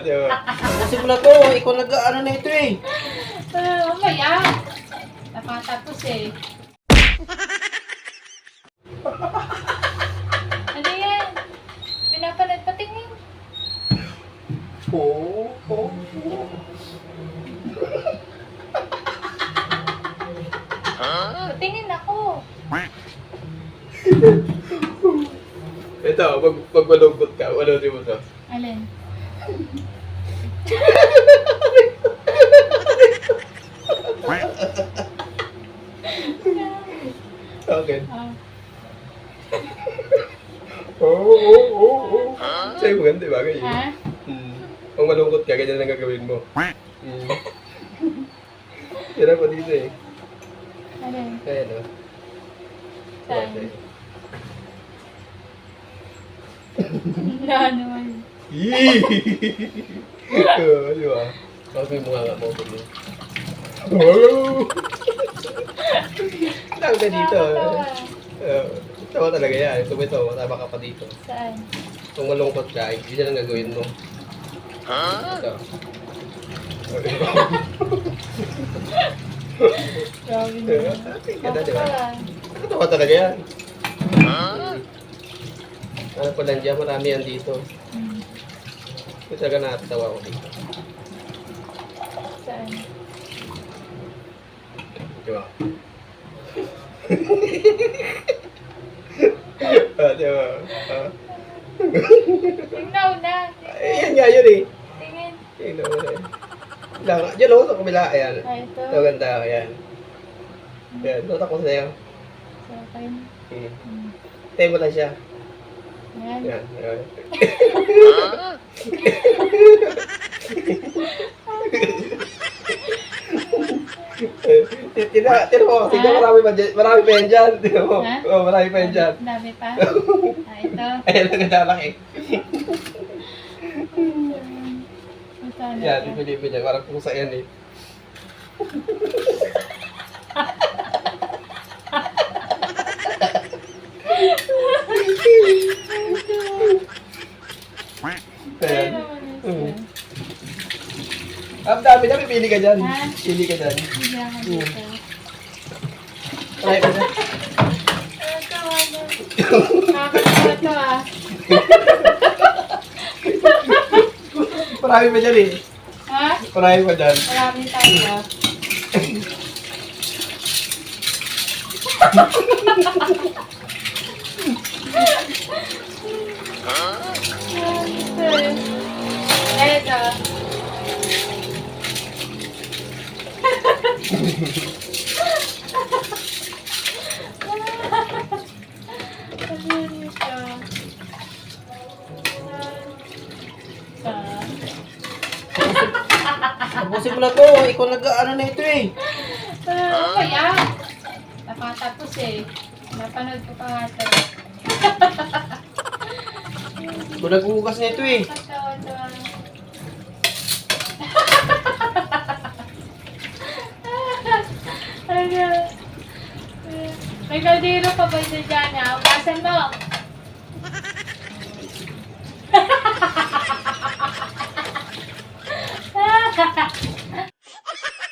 Diba? Tapusin mo na to. Ikaw nag-ano na ito eh. Mamaya. Napatapos eh. Ano yan? Pinapanood patingin. Oo. Patingin ako. Ito, pag malungkot ka, wala mo to. Alin? Okay. Ah. Oo. Sa'yo maganda, bagay eh. Ha? Kung malungkot ka, ganyan ang gagawin mo. Yan ako dito eh. Alin? Ayan o. Saan? Na naman. Yee! Di ba? Okay mo nga mo. Oh! Tawag ka dito. Tawa talaga yan. Ito, tama ka pa dito. Saan? Kung malungkot ka, hindi na lang gagawin mo. Ito. Grabe na. Ganda, di ba? Tawa talaga yan. Ano pa lang dyan, marami yan dito. Ito talaga nakatawa ko dito. Saan? Di ba? Di ba? Tingnan na. Yan nga yun eh. Tingin. Tingnan mo na eh. Diyan ako sa kumila. Ayan. Ah, ito. Ito ganda. Ayan. Ayan. Tutak ko sa'yo. Sa akin. Tayo mo lang siya. Ayan. Ayan. Ayan. Tira mo. Tingnan marami pa yan dyan. Tingnan mo. Ha? Oh, marami pa yan dyan. Dami pa. Ah, ito. Ayan. Ang ganda laki. Saan Yan. ito? Ipilipin niya. Parang pusa yan eh. Ayun Ayan. naman ito. Ang dami na. Pipili ka dyan. Ha? Pili ka dyan. Hindi ako dito. Try ka dyan. Nakakatawa to ah. Marami pa dyan eh. Ha? Marami pa dyan. Marami tayo ah. Ito. Ano ito? Tapusin mo na to. Ikaw nag-ano na ito eh. Kaya? Napatapos eh. Napanood ko pa nga ito. Ikaw nag-uugas na ito eh. Katawa-tawa. Ano? May kaldero pa ba ito dyan ha? Ugasan mo!